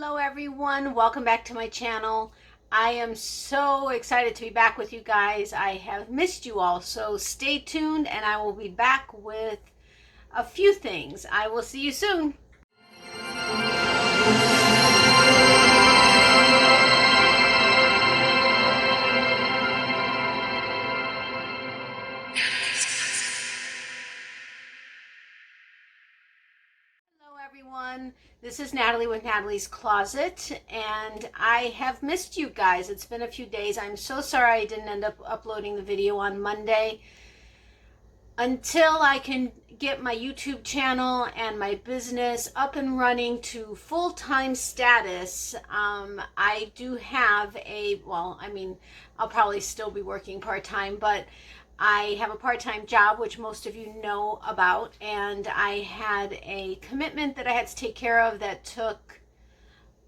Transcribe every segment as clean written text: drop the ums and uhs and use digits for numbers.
Hello everyone, welcome back to my channel. I am so excited to be back with you guys. I have missed you all, so stay tuned and I will be back with a few things. I will see you soon. Everyone, this is Natalie with Natalie's Closet, and I have missed you guys. It's been a few days. I'm so sorry I didn't end up uploading the video on Monday. Until I can get my YouTube channel and my business up and running to full-time status, I do have I'll probably still be working part-time, but I have a part-time job, which most of you know about, and I had a commitment that I had to take care of that took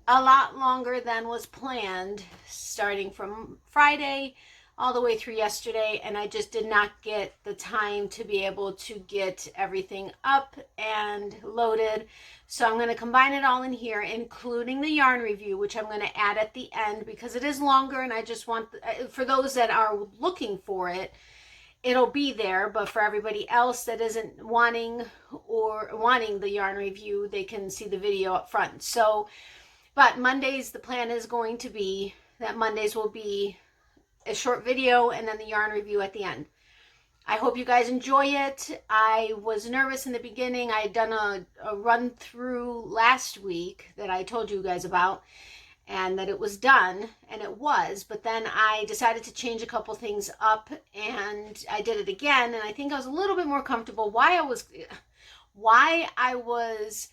a lot longer than was planned, starting from Friday all the way through yesterday, and I just did not get the time to be able to get everything up and loaded. So I'm going to combine it all in here, including the yarn review, which I'm going to add at the end because it is longer, and I just want, for those that are looking for it, it'll be there, but for everybody else that isn't wanting the yarn review, they can see the video up front. So, but Mondays, the plan is going to be that Mondays will be a short video and then the yarn review at the end. I hope you guys enjoy it. I was nervous in the beginning. I had done a run through last week that I told you guys about, and that it was done, and it was, but then I decided to change a couple things up, and I did it again, and I think I was a little bit more comfortable. Why I was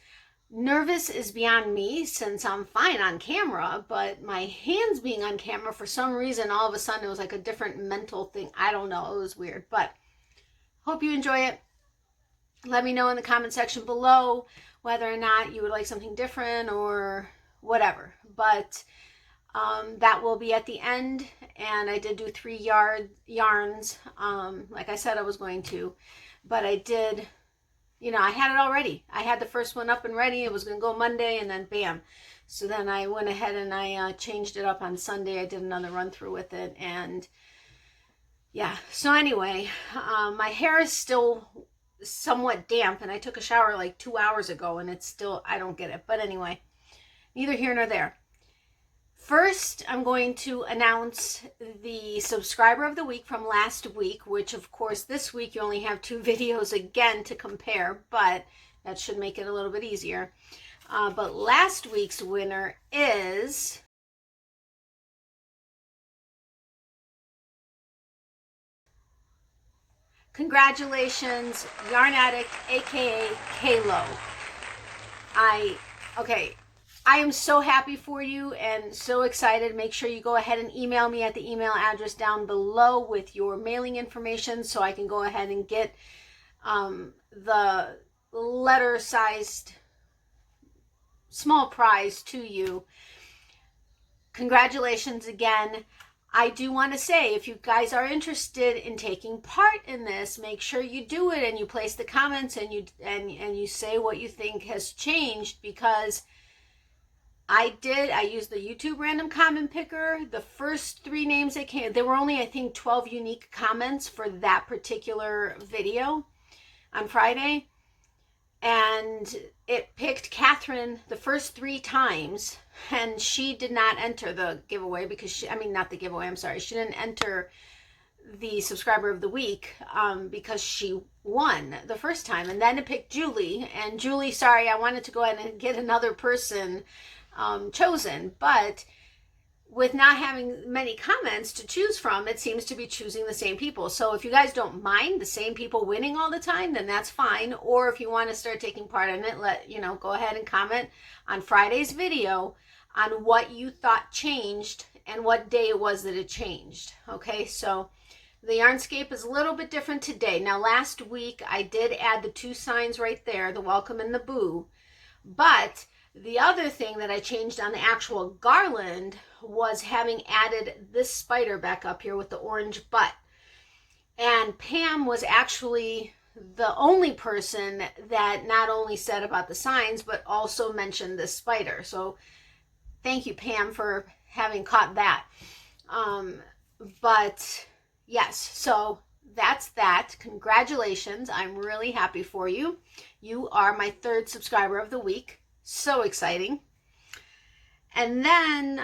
nervous is beyond me, since I'm fine on camera, but my hands being on camera, for some reason, all of a sudden, it was like a different mental thing. I don't know, it was weird, but hope you enjoy it. Let me know in the comment section below whether or not you would like something different or whatever, but that will be at the end. And I did do 3 yarns, like I said I was going to, but I did, I had it all ready. I had the first one up and ready. It was going to go Monday, and then bam. So then I went ahead and I changed it up on Sunday. I did another run through with it, and yeah. So anyway, my hair is still somewhat damp, and I took a shower like 2 hours ago, and it's still, I don't get it, but anyway, neither here nor there. First, I'm going to announce the subscriber of the week from last week, which of course this week you only have 2 videos again to compare, but that should make it a little bit easier. But last week's winner is congratulations, Yarn Addict, aka Kalo. I am so happy for you and so excited. Make sure you go ahead and email me at the email address down below with your mailing information so I can go ahead and get the letter-sized small prize to you. Congratulations again. I do want to say, if you guys are interested in taking part in this, make sure you do it and you place the comments and you say what you think has changed, because I used the YouTube random comment picker. The first 3 names that came, there were only, I think, 12 unique comments for that particular video on Friday. And it picked Catherine the first 3 times, and she did not enter the giveaway because not the giveaway, I'm sorry. She didn't enter the subscriber of the week because she won the first time. And then it picked Julie, and Julie, sorry, I wanted to go ahead and get another person chosen, but with not having many comments to choose from, it seems to be choosing the same people. So if you guys don't mind the same people winning all the time, then that's fine. Or if you want to start taking part in it, go ahead and comment on Friday's video on what you thought changed and what day it was that it changed. Okay, so the Yarnscape is a little bit different today. Now, last week I did add the 2 signs right there, the welcome and the boo, but the other thing that I changed on the actual garland was having added this spider back up here with the orange butt. And Pam was actually the only person that not only said about the signs, but also mentioned this spider. So Thank you, Pam, for having caught that. But yes, so that's that. Congratulations. I'm really happy for you. You are my 3rd subscriber of the week. So exciting. And then,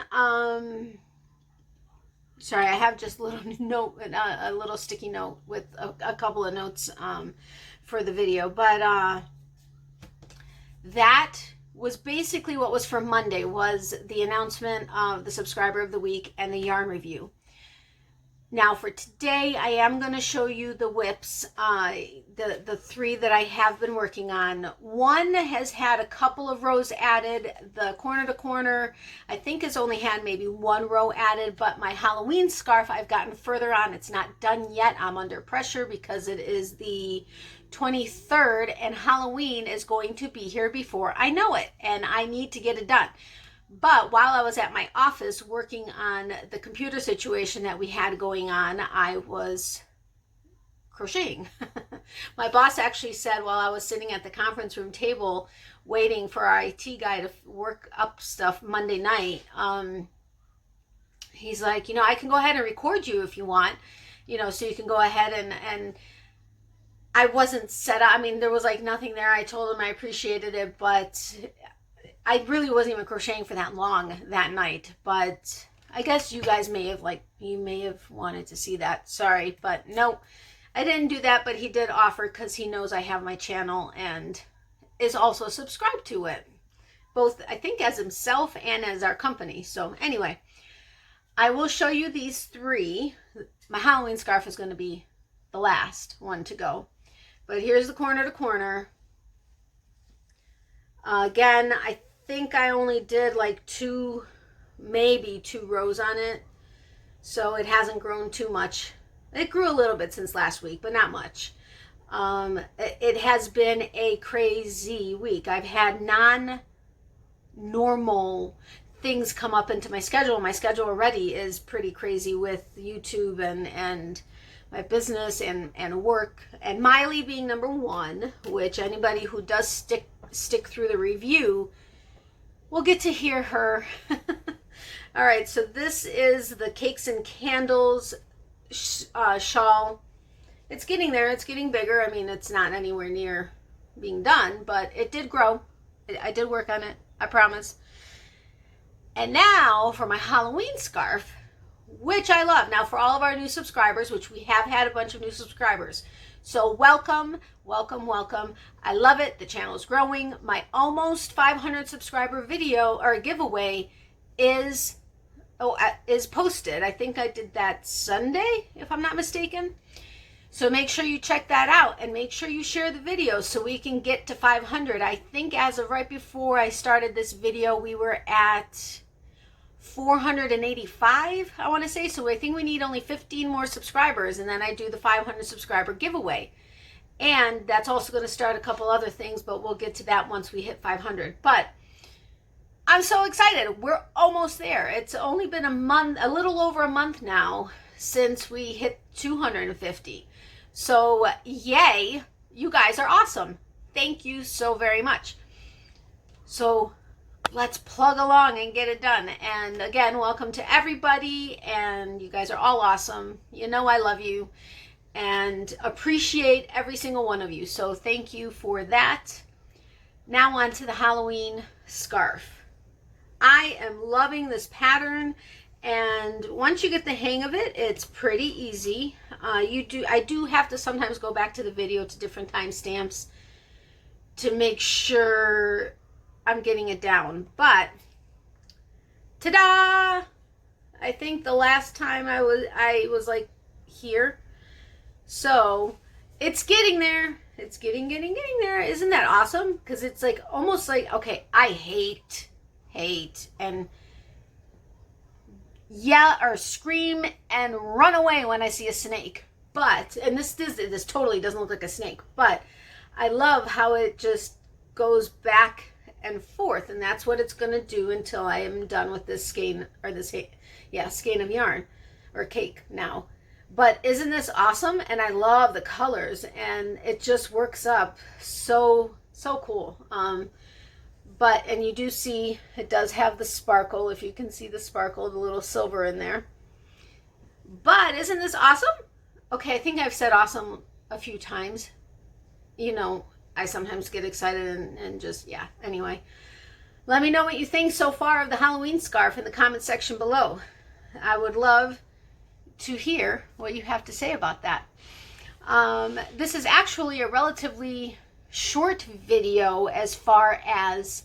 sorry, I have just a little note, a little sticky note with a couple of notes for the video. But that was basically what was for Monday, was the announcement of the subscriber of the week and the yarn review. Now for today, I am going to show you the WIPs, the 3 that I have been working on. One has had a couple of rows added. The corner to corner, I think, has only had maybe 1 row added, but my Halloween scarf I've gotten further on. It's not done yet. I'm under pressure because it is the 23rd and Halloween is going to be here before I know it, and I need to get it done. But while I was at my office working on the computer situation that we had going on, I was crocheting. My boss actually said, while I was sitting at the conference room table waiting for our IT guy to work up stuff Monday night, he's like, you know, I can go ahead and record you if you want, you know, so you can go ahead and I wasn't set up. I mean, there was like nothing there. I told him I appreciated it, but I really wasn't even crocheting for that long that night. But I guess you guys may have, you may have wanted to see that. Sorry, but no, I didn't do that. But he did offer, because he knows I have my channel and is also subscribed to it, both I think as himself and as our company. So anyway, I will show you these 3. My Halloween scarf is going to be the last one to go. But here's the corner to corner. Again, I think I only did like 2, maybe 2 rows on it. So it hasn't grown too much. It grew a little bit since last week, but not much. It has been a crazy week. I've had non-normal things come up into my schedule. My schedule already is pretty crazy with YouTube and my business and work, and Miley being number 1, which anybody who does stick through the review will get to hear her. All right, so this is the Cakes and Candles shawl. It's getting there. It's getting bigger. I mean, it's not anywhere near being done, but it did grow. I did work on it, I promise. And now for my Halloween scarf, which I love. Now, for all of our new subscribers, which we have had a bunch of new subscribers, so welcome, welcome, welcome. I love it. The channel is growing. My almost 500 subscriber video or giveaway is posted. I think I did that Sunday, if I'm not mistaken. So make sure you check that out, and make sure you share the video so we can get to 500. I think as of right before I started this video, we were at 485, I want to say. So I think we need only 15 more subscribers, and then I do the 500 subscriber giveaway. And that's also going to start a couple other things, but we'll get to that once we hit 500. But I'm so excited. We're almost there. It's only been a month, a little over a month now, since we hit 250. So yay, you guys are awesome. Thank you so very much. So let's plug along and get it done. And again, welcome to everybody, and you guys are all awesome. You know I love you and appreciate every single one of you. So thank you for that. Now on to the Halloween scarf. I am loving this pattern, and once you get the hang of it, it's pretty easy. I do have to sometimes go back to the video to different timestamps to make sure I'm getting it down. But ta-da! I think the last time I was like here. So it's getting there. It's getting there. Isn't that awesome? Because it's like almost like, okay, I hate and yell or scream and run away when I see a snake. But, and this totally doesn't look like a snake, but I love how it just goes back and forth, and that's what it's going to do until I am done with this skein, or this, yeah, skein of yarn or cake now. But isn't this awesome? And I love the colors, and it just works up so cool. But, and you do see it does have the sparkle, if you can see the sparkle, the little silver in there. But isn't this awesome? Okay, I think I've said awesome a few times. You know, I sometimes get excited and just, yeah, anyway. Let me know what you think so far of the Halloween scarf in the comment section below. I would love to hear what you have to say about that. This is actually a relatively short video as far as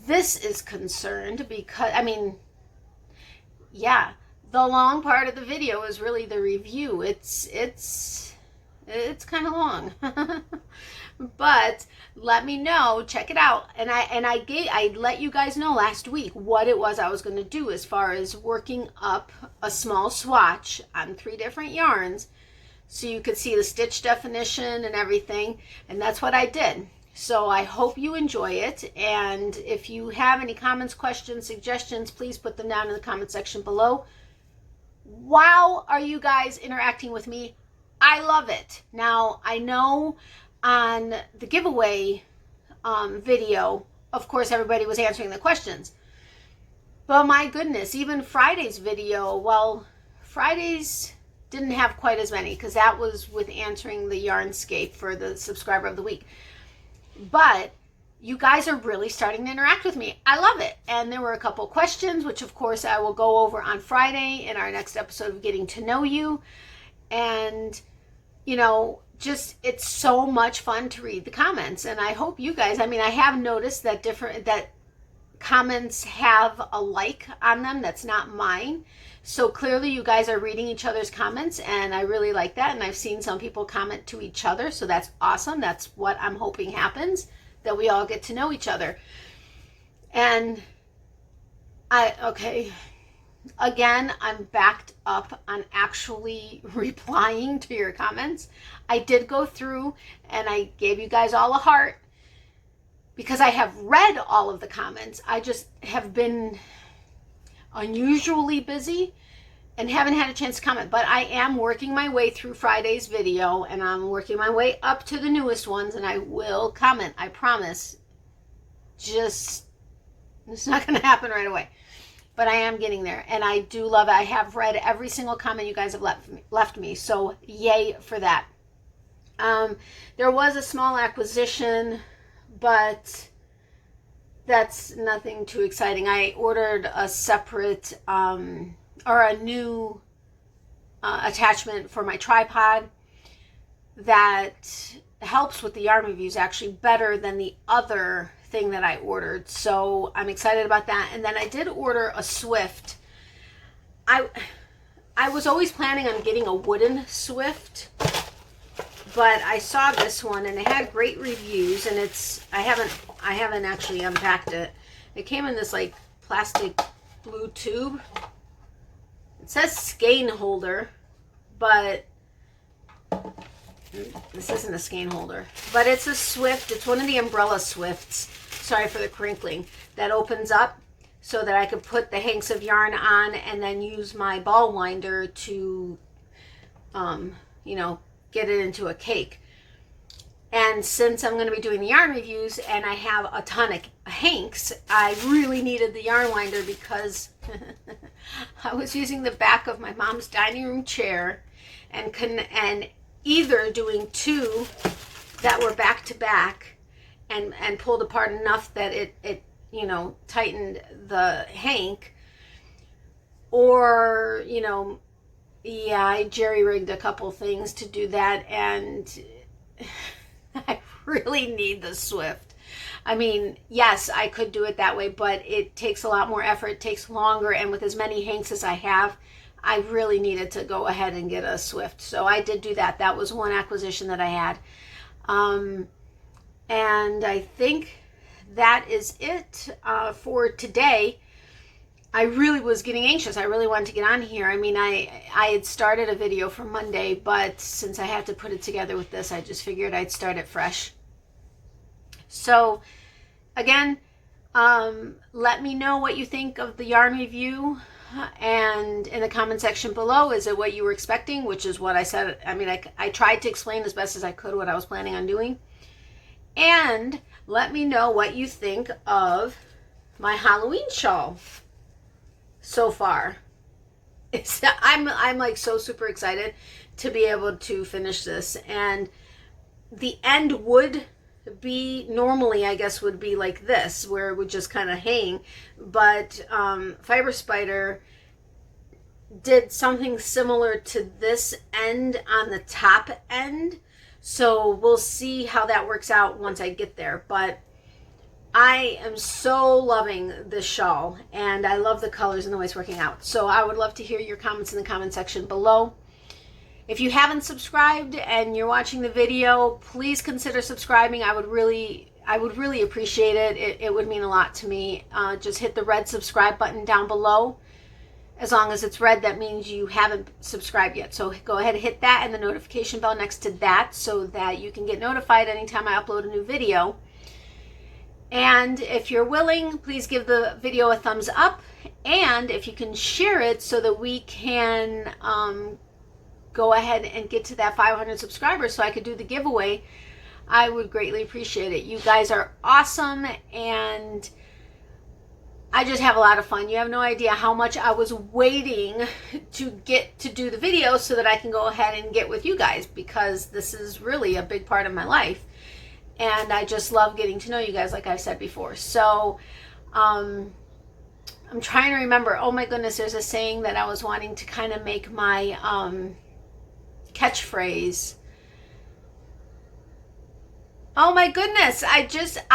this is concerned, because, I mean, yeah, the long part of the video is really the review. It's kind of long. But let me know, check it out. And I let you guys know last week what it was I was going to do as far as working up a small swatch on 3 different yarns so you could see the stitch definition and everything. And that's what I did. So I hope you enjoy it. And if you have any comments, questions, suggestions, please put them down in the comment section below. Wow, are you guys interacting with me? I love it. Now, I know on the giveaway video, of course, everybody was answering the questions. But my goodness, even Friday's video, well, Friday's didn't have quite as many because that was with answering the Yarnscape for the subscriber of the week. But you guys are really starting to interact with me. I love it. And there were a couple questions, which of course I will go over on Friday in our next episode of Getting to Know You. And, you know, just, it's so much fun to read the comments. And I hope you guys, I mean, I have noticed that that comments have a like on them that's not mine. So clearly you guys are reading each other's comments, and I really like that. And I've seen some people comment to each other, so that's awesome. That's what I'm hoping happens, that we all get to know each other. And again, I'm backed up on actually replying to your comments. I did go through and I gave you guys all a heart because I have read all of the comments. I just have been unusually busy and haven't had a chance to comment, but I am working my way through Friday's video, and I'm working my way up to the newest ones, and I will comment, I promise. Just, it's not going to happen right away, but I am getting there, and I do love it. I have read every single comment you guys have left me, so yay for that. There was a small acquisition, but that's nothing too exciting. I ordered a separate or a new attachment for my tripod that helps with the yarn reviews actually better than the other thing that I ordered. So I'm excited about that. And then I did order a Swift. I was always planning on getting a wooden Swift, but I saw this one and it had great reviews, and I haven't actually unpacked it. It came in this like plastic blue tube. It says skein holder, but this isn't a skein holder. But it's a Swift. It's one of the umbrella Swifts. Sorry for the crinkling. That opens up so that I could put the hanks of yarn on and then use my ball winder to, you know, get it into a cake. And since I'm going to be doing the yarn reviews and I have a ton of hanks, I really needed the yarn winder because I was using the back of my mom's dining room chair and either doing 2 that were back to back and pulled apart enough that it you know, tightened the hank, or, you know, yeah, I jerry-rigged a couple things to do that, and I really need the Swift. I mean, yes, I could do it that way, but it takes a lot more effort, it takes longer, and with as many hanks as I have, I really needed to go ahead and get a Swift. So I did do that. That was one acquisition that I had. And I think that is it for today. I really was getting anxious. I really wanted to get on here. I mean, I had started a video for Monday, but since I had to put it together with this, I just figured I'd start it fresh. So again, let me know what you think of the yarn review, and in the comment section below, is it what you were expecting? Which is what I said. I mean, I tried to explain as best as I could what I was planning on doing. And let me know what you think of my Halloween shawl so far. I'm like so super excited to be able to finish this, and the end would be normally, I guess, would be like this, where it would just kind of hang, but Fiber Spider did something similar to this end on the top end, so we'll see how that works out once I get there. But I am so loving this shawl, and I love the colors and the way it's working out. So I would love to hear your comments in the comment section below. If you haven't subscribed and you're watching the video, please consider subscribing. I would really appreciate it. It would mean a lot to me. Just hit the red subscribe button down below. As long as it's red, that means you haven't subscribed yet. So go ahead and hit that and the notification bell next to that so that you can get notified anytime I upload a new video. And if you're willing, please give the video a thumbs up. And if you can share it so that we can go ahead and get to that 500 subscribers so I could do the giveaway, I would greatly appreciate it. You guys are awesome, and I just have a lot of fun. You have no idea how much I was waiting to get to do the video so that I can go ahead and get with you guys, because this is really a big part of my life. And I just love getting to know you guys, like I've said before. So I'm trying to remember. Oh my goodness, there's a saying that I was wanting to kind of make my catchphrase. Oh my goodness, I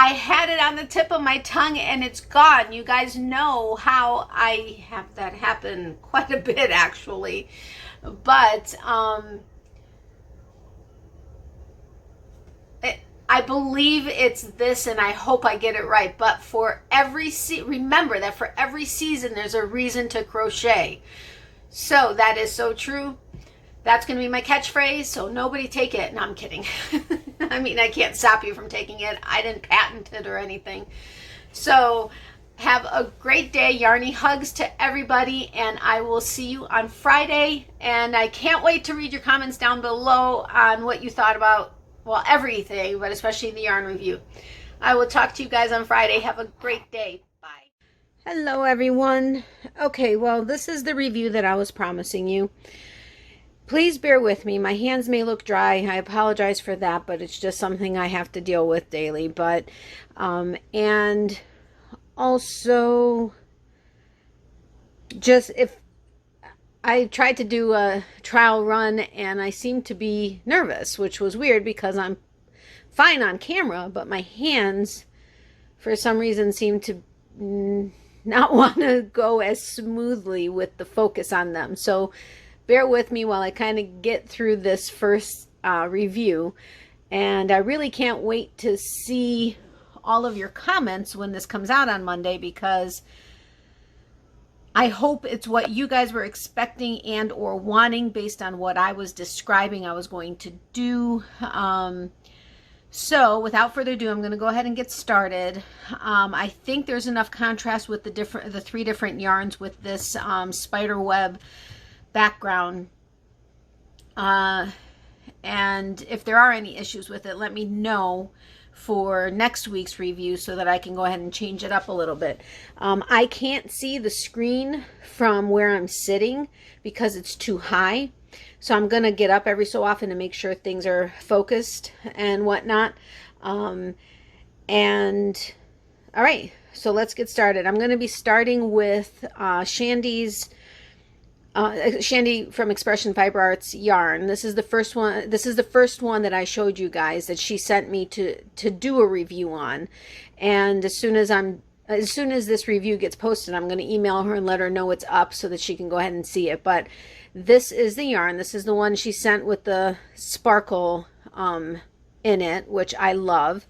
had it on the tip of my tongue and it's gone. You guys know how I have that happen quite a bit, actually. But I believe it's this, and I hope I get it right. But for every remember that for every season there's a reason to crochet. So that is so true. That's going to be my catchphrase, so nobody take it. No, I'm kidding. I mean, I can't stop you from taking it. I didn't patent it or anything. So have a great day. Yarny hugs to everybody, and I will see you on Friday. And I can't wait to read your comments down below on what you thought about, well, everything, but especially the yarn review. I will talk to you guys on Friday. Have a great day. Bye. Hello, everyone. Okay, well, this is the review that I was promising you. Please bear with me. My hands may look dry. I apologize for that, but it's just something I have to deal with daily. But, and also, just if I tried to do a trial run and I seemed to be nervous, which was weird because I'm fine on camera, but my hands, for some reason, seem to not want to go as smoothly with the focus on them. So, bear with me while I kind of get through this first review. And I really can't wait to see all of your comments when this comes out on Monday, because I hope it's what you guys were expecting and or wanting based on what I was describing I was going to do. So without further ado, I'm going to go ahead and get started. I think there's enough contrast with the three different yarns with this spider web background, and if there are any issues with it, let me know for next week's review so that I can go ahead and change it up a little bit. I can't see the screen from where I'm sitting because it's too high, so I'm gonna get up every so often to make sure things are focused and whatnot. And all right, so let's get started. I'm gonna be starting with Shandy's Shandy from Expression Fiber Arts yarn. This is the first one. This is the first one that I showed you guys that she sent me to do a review on. And as soon as this review gets posted, I'm going to email her and let her know it's up so that she can go ahead and see it. But this is the yarn. This is the one she sent with the sparkle in it, which I love.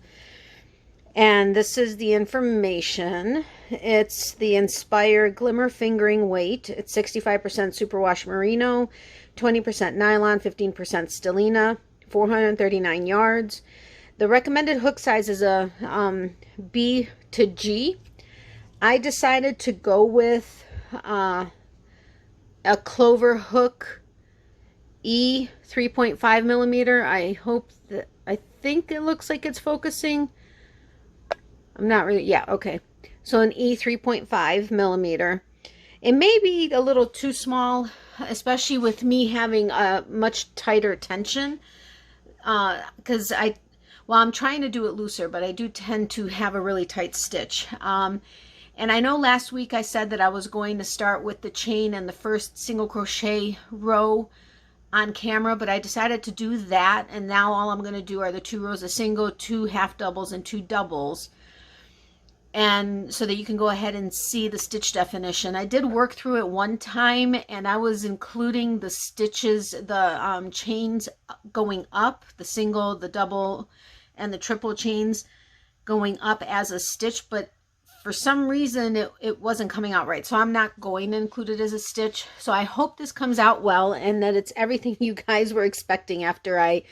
And this is the information. It's the Inspire Glimmer Fingering Weight. It's 65% superwash merino, 20% nylon, 15% stellina, 439 yards. The recommended hook size is a B to G. I decided to go with a clover hook E 3.5 millimeter. I think it looks like it's focusing. I'm not really, yeah, okay. So an E 3.5 millimeter. It may be a little too small, especially with me having a much tighter tension. Because well, I'm trying to do it looser, but I do tend to have a really tight stitch. And I know last week I said that I was going to start with the chain and the first single crochet row on camera, but I decided to do that, and now all I'm going to do are the 2 rows of single, 2 half doubles, and 2 doubles, and so that you can go ahead and see the stitch definition. I did work through it one time, and I was including the stitches, the chains going up, the single, the double, and the triple chains going up as a stitch, but for some reason it wasn't coming out right, so I'm not going to include it as a stitch. So I hope this comes out well and that it's everything you guys were expecting after I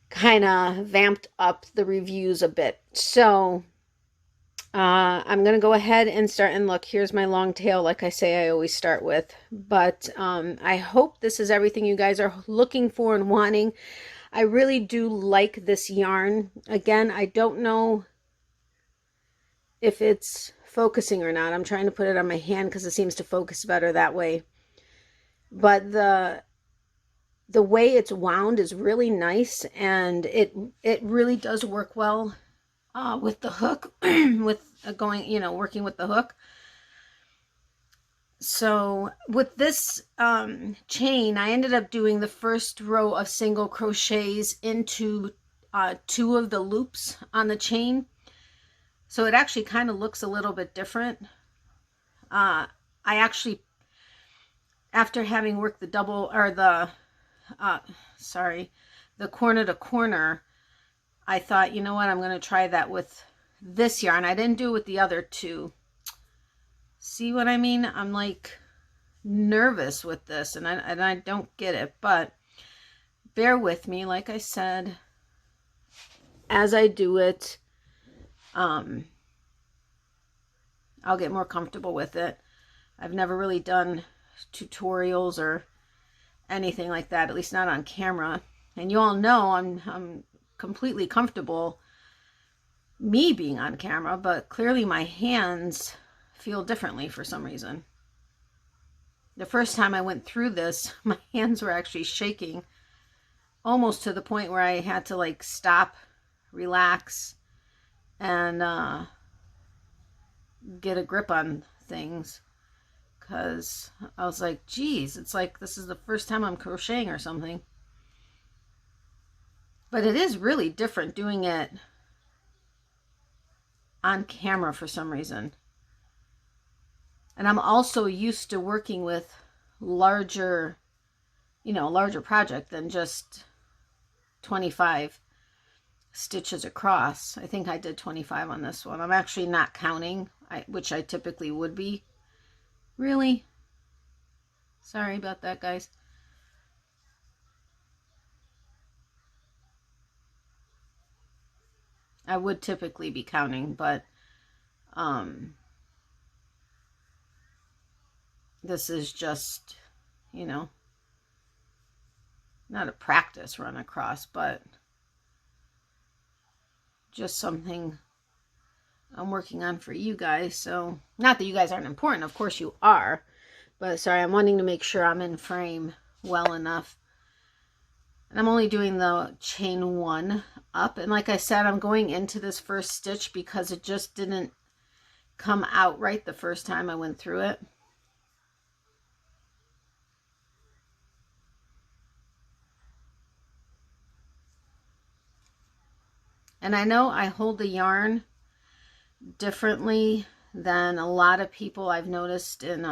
kind of vamped up the reviews a bit. So I'm gonna go ahead and start, and look, here's my long tail, like I say I always start with. But I hope this is everything you guys are looking for and wanting. I really do like this yarn. Again, I don't know if it's focusing or not. I'm trying to put it on my hand because it seems to focus better that way. But the way it's wound is really nice, and it really does work well with the hook, with going, you know, working with the hook. So with this chain, I ended up doing the first row of single crochets into 2 of the loops on the chain. So it actually kind of looks a little bit different. I actually, after having worked the double, or the, the corner to corner, I thought, you know what, I'm going to try that with this yarn. I didn't do it with the other 2. See what I mean? I'm like nervous with this, and I don't get it, but bear with me. Like I said, as I do it, I'll get more comfortable with it. I've never really done tutorials or anything like that, at least not on camera. And you all know I'm completely comfortable me being on camera, but clearly my hands feel differently for some reason. The first time I went through this, my hands were actually shaking almost to the point where I had to like stop, relax, and get a grip on things, because I was like, geez, it's like this is the first time I'm crocheting or something. But it is really different doing it on camera for some reason. And I'm also used to working with larger, you know, larger project than just 25 stitches across. I think I did 25 on this one. I'm actually not counting, which I typically would be. Really? Sorry about that, guys. I would typically be counting, but this is just, you know, not a practice run across, but just something I'm working on for you guys. So not that you guys aren't important, of course you are, but sorry, I'm wanting to make sure I'm in frame well enough. And I'm only doing the chain 1 up, and like I said, I'm going into this first stitch because it just didn't come out right the first time I went through it. And I know I hold the yarn differently than a lot of people I've noticed in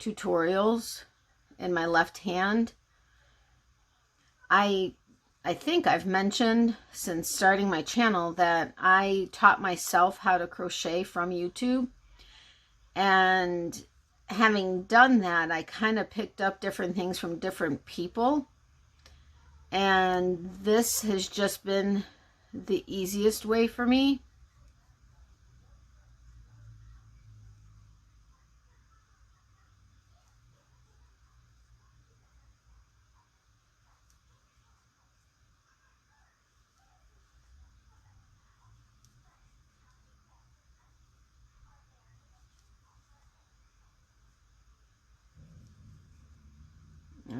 tutorials in my left hand. I think I've mentioned since starting my channel that I taught myself how to crochet from YouTube, and having done that, I kind of picked up different things from different people, and this has just been the easiest way for me.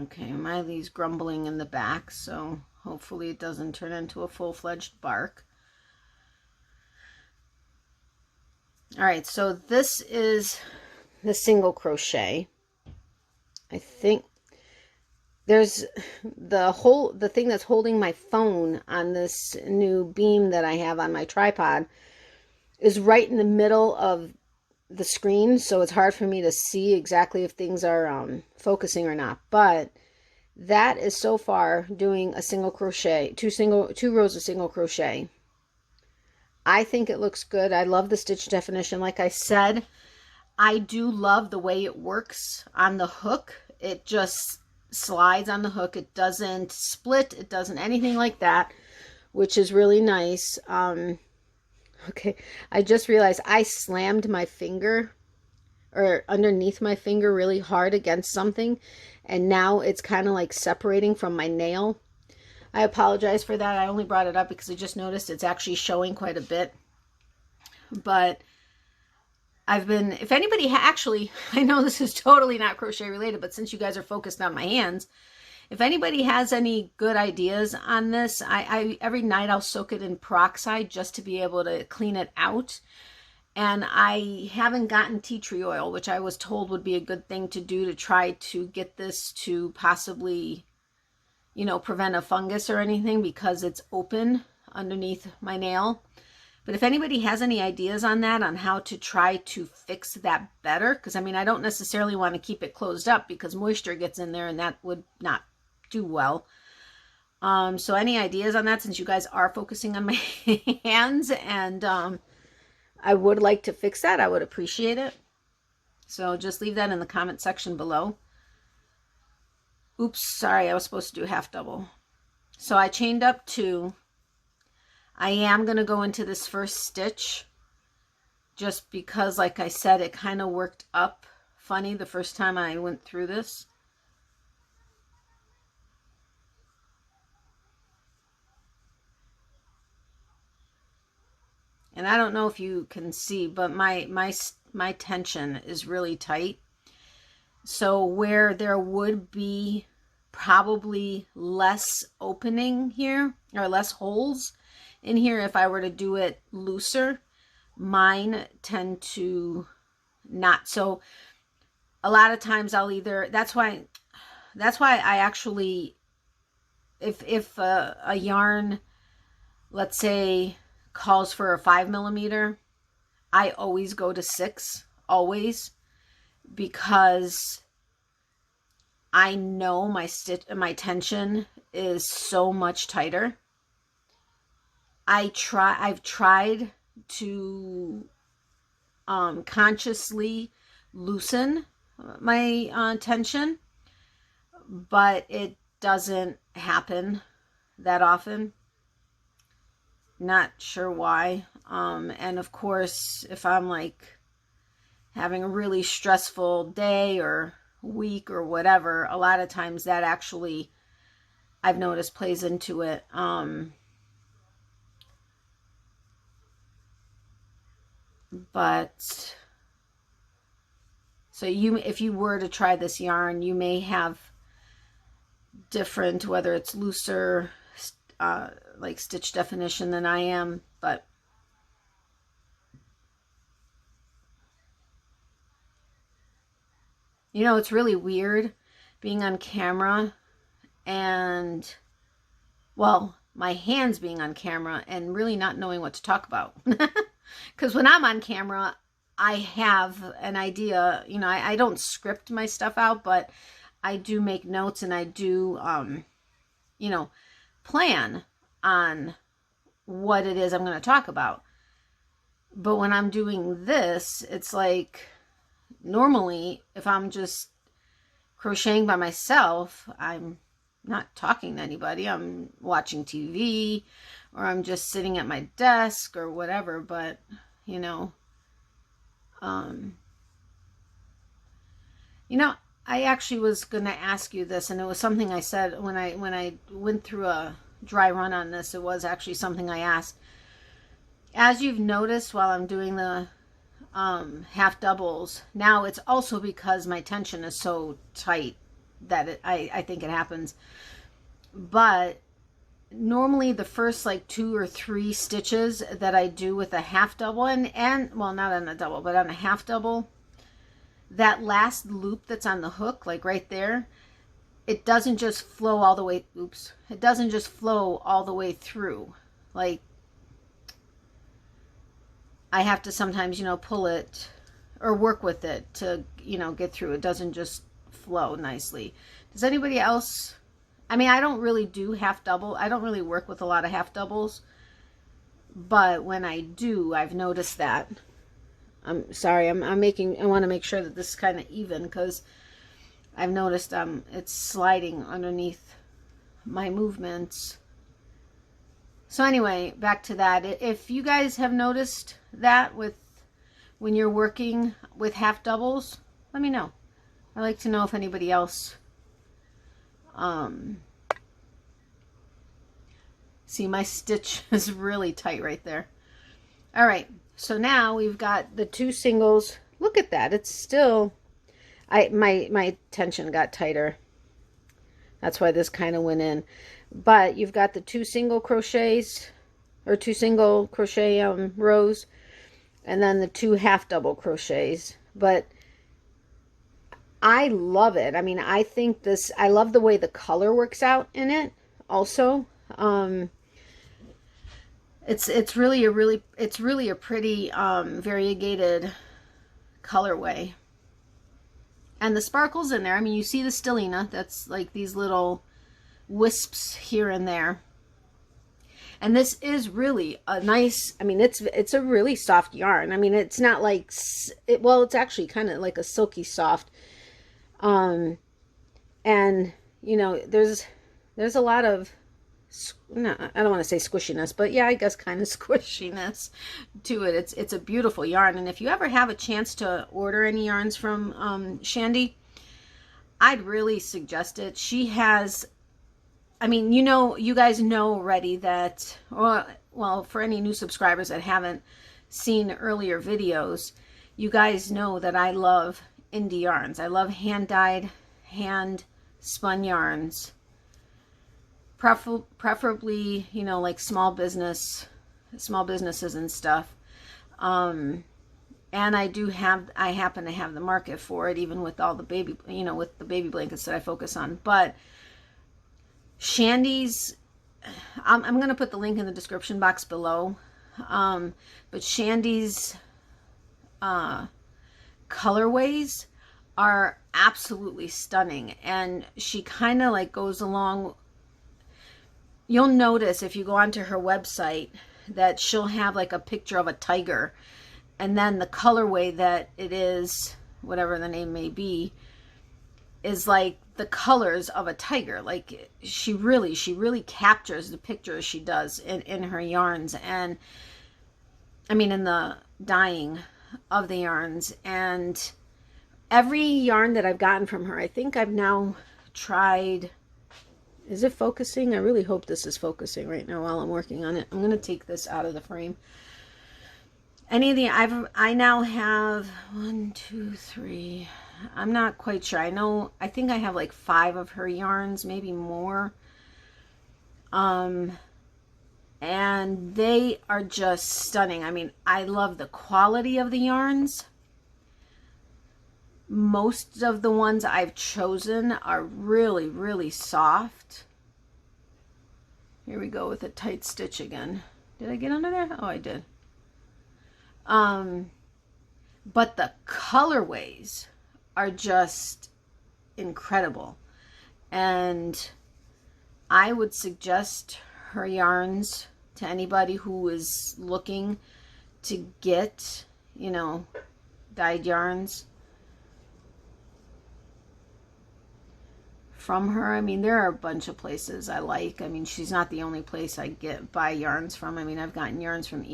Okay, Miley's grumbling in the back, so hopefully it doesn't turn into a full-fledged bark. All right, so this is the single crochet. I think there's the thing that's holding my phone on this new beam that I have on my tripod is right in the middle of the screen, so it's hard for me to see exactly if things are focusing or not. But that is so far doing a single crochet, two rows of single crochet. I think it looks good. I love the stitch definition. Like I said, I do love the way it works on the hook. It just slides on the hook. It doesn't split. It doesn't anything like that, which is really nice. Okay, I just realized I slammed my finger or underneath my finger really hard against something, and now it's kind of like separating from my nail. I apologize for that. I only brought it up because I just noticed it's actually showing quite a bit. But I've been, if anybody actually, I know this is totally not crochet related, but since you guys are focused on my hands, if anybody has any good ideas on this, I every night I'll soak it in peroxide just to be able to clean it out. And I haven't gotten tea tree oil, which I was told would be a good thing to do to try to get this to possibly, you know, prevent a fungus or anything because it's open underneath my nail. But if anybody has any ideas on that, on how to try to fix that better, because I mean, I don't necessarily want to keep it closed up because moisture gets in there and that would not do well. So any ideas on that, since you guys are focusing on my hands, and I would like to fix that, I would appreciate it. So just leave that in the comment section below. Oops, sorry, I was supposed to do half double. So I chained up 2. I am going to go into this first stitch just because, like I said, it kind of worked up funny the first time I went through this. And I don't know if you can see, but my tension is really tight. So where there would be probably less opening here, or less holes in here if I were to do it looser, mine tend to not. So a lot of times I'll either, that's why I actually, if a yarn, let's say, calls for a 5mm, I always go to 6, always, because I know my tension is so much tighter. I've tried to consciously loosen my tension, but it doesn't happen that often. Not sure why. And of course, if I'm like having a really stressful day or week or whatever, a lot of times that actually, I've noticed, plays into it. But so if you were to try this yarn, you may have different, whether it's looser like stitch definition than I am, but you know, it's really weird being on camera and, well, my hands being on camera and really not knowing what to talk about. Because when I'm on camera, I have an idea, you know, I don't script my stuff out, but I do make notes and I do, you know, plan on what it is I'm going to talk about. But when I'm doing this, it's like, normally if I'm just crocheting by myself, I'm not talking to anybody. I'm watching TV or I'm just sitting at my desk or whatever. But you know, I actually was going to ask you this, and it was something I said when I went through a dry run on this. It was actually something I asked. As you've noticed while I'm doing the half doubles, now it's also because my tension is so tight that I think it happens. But normally the first like 2 or 3 stitches that I do with a half double, and well, not on a double, but on a half double, that last loop that's on the hook, like right there, it doesn't just flow all the way, oops, it doesn't just flow all the way through. Like, I have to sometimes, you know, pull it or work with it to, you know, get through. It doesn't just flow nicely. Does anybody else, I mean, I don't really do half double. I don't really work with a lot of half doubles, but when I do, I've noticed that. I'm sorry, I want to make sure that this is kind of even, because I've noticed it's sliding underneath my movements. So anyway, back to that. If you guys have noticed that with when you're working with half doubles, let me know. I'd like to know if anybody else see, my stitch is really tight right there. All right, so now we've got the 2 singles. Look at that. It's still, my tension got tighter. That's why this kind of went in. But you've got the 2 single crochets, or 2 single crochet rows, and then the 2 half double crochets. But I love it. I mean, I think this, I love the way the color works out in it also. It's really a pretty variegated colorway. And the sparkles in there, I mean, you see the stellina, that's like these little wisps here and there. And this is really a nice, I mean, it's a really soft yarn. I mean, it's not like, well, it's actually kind of like a silky soft. And, you know, there's a lot of, no, I don't want to say squishiness, but yeah, I guess kind of squishiness to it. It's a beautiful yarn. And if you ever have a chance to order any yarns from Shandy, I'd really suggest it. She has, I mean, you know, you guys know already that, well, for any new subscribers that haven't seen earlier videos, you guys know that I love indie yarns. I love hand-dyed, hand-spun yarns. Preferably, you know, like small businesses and stuff. And I happen to have the market for it, even with all the baby, you know, with the baby blankets that I focus on. But Shandy's, I'm going to put the link in the description box below. But Shandy's colorways are absolutely stunning. And she kind of like goes along. You'll notice if you go onto her website that she'll have like a picture of a tiger, and then the colorway that it is, whatever the name may be, is like the colors of a tiger. Like she really captures the pictures she does in her yarns, and I mean in the dyeing of the yarns. And every yarn that I've gotten from her, I think I've now tried. Is it focusing? I really hope this is focusing right now while I'm working on it. I'm going to take this out of the frame. Any of the, I now have 1, 2, 3. I'm not quite sure. I think I have like 5 of her yarns, maybe more. And they are just stunning. I mean, I love the quality of the yarns. Most of the ones I've chosen are really, really soft. Here we go with a tight stitch again. Did I get under there? Oh, I did. But the colorways are just incredible. And I would suggest her yarns to anybody who is looking to get, you know, dyed yarns from her. I mean, there are a bunch of places I like. I mean, she's not the only place I buy yarns from. I mean, I've gotten yarns from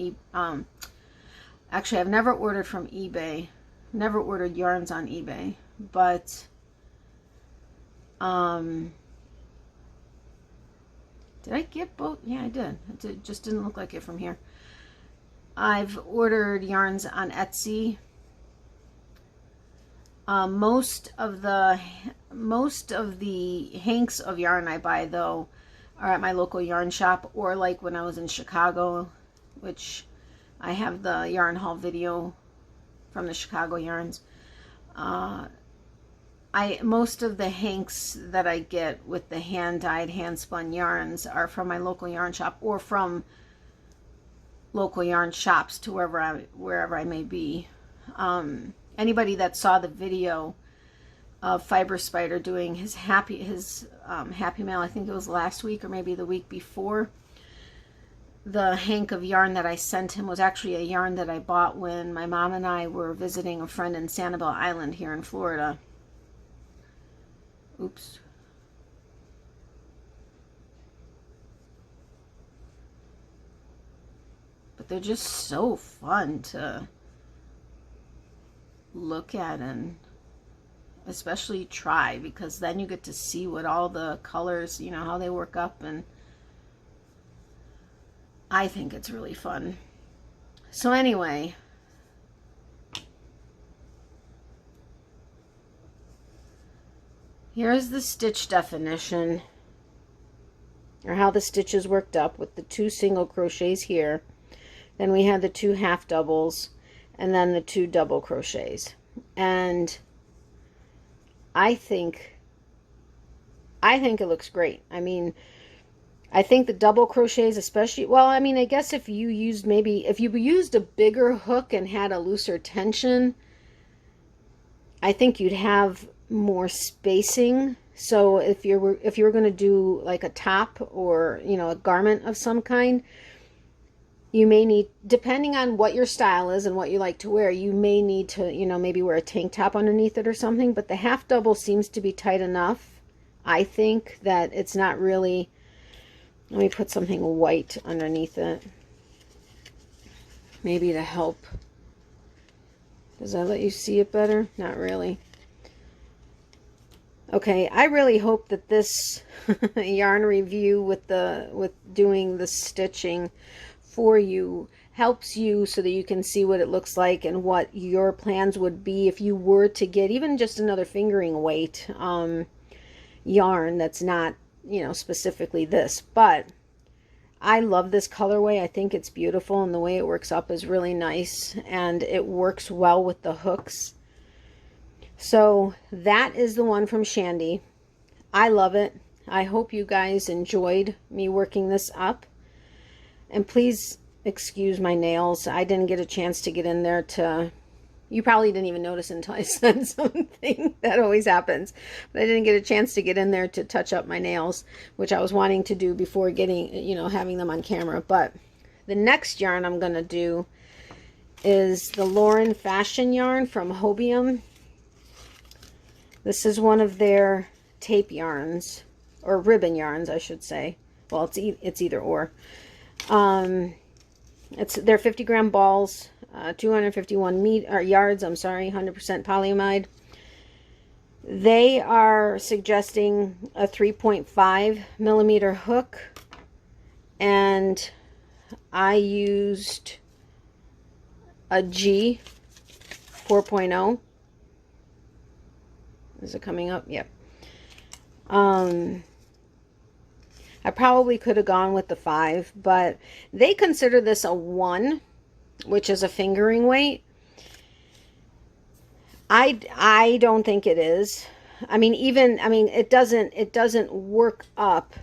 actually, I've never ordered from eBay. Never ordered yarns on eBay, but did I get both? Yeah, I did. It just didn't look like it from here. I've ordered yarns on Etsy. Most of the most of the hanks of yarn I buy, though, are at my local yarn shop, or like when I was in Chicago, which I have the yarn haul video from the Chicago yarns. Most of the hanks that I get with the hand-dyed, hand-spun yarns are from my local yarn shop, or from local yarn shops to wherever I may be. Anybody that saw the video of Fiber Spider doing his happy mail, I think it was last week or maybe the week before, the hank of yarn that I sent him was actually a yarn that I bought when my mom and I were visiting a friend in Sanibel Island here in Florida. Oops. But they're just so fun to look at, and especially try, because then you get to see what all the colors, you know, how they work up, and I think it's really fun. So anyway, here's the stitch definition, or how the stitches worked up with the 2 single crochets here. Then we had the 2 half doubles, and then the 2 double crochets. And I think it looks great. I mean, I think the double crochets especially, well, I mean, I guess if you used a bigger hook and had a looser tension, I think you'd have more spacing. So if you were going to do like a top, or, you know, a garment of some kind, you may need, depending on what your style is and what you like to wear, you may need to, you know, maybe wear a tank top underneath it or something. But the half double seems to be tight enough, I think, that it's not really. Let me put something white underneath it, maybe to help. Does that let you see it better? Not really. Okay, I really hope that this yarn review with doing the stitching for you helps you, so that you can see what it looks like and what your plans would be if you were to get even just another fingering weight yarn that's not, you know, specifically this. But I love this colorway. I think it's beautiful, and the way it works up is really nice, and it works well with the hooks. So that is the one from Shandy. I love it. I hope you guys enjoyed me working this up. And please excuse my nails. I didn't get a chance to get in there to... You probably didn't even notice until I said something. That always happens. But I didn't get a chance to get in there to touch up my nails, which I was wanting to do before getting, you know, having them on camera. But the next yarn I'm going to do is the Lauren Fashion yarn from Hobium. This is one of their tape yarns, or ribbon yarns, I should say. Well, it's either or. They're 50 gram balls, 251 yards, I'm sorry, 100% polyamide. They are suggesting a 3.5 millimeter hook, and I used a G 4.0. Is it coming up? Yep. I probably could have gone with the 5, but they consider this a 1, which is a fingering weight. I don't think it is. I mean, it doesn't work up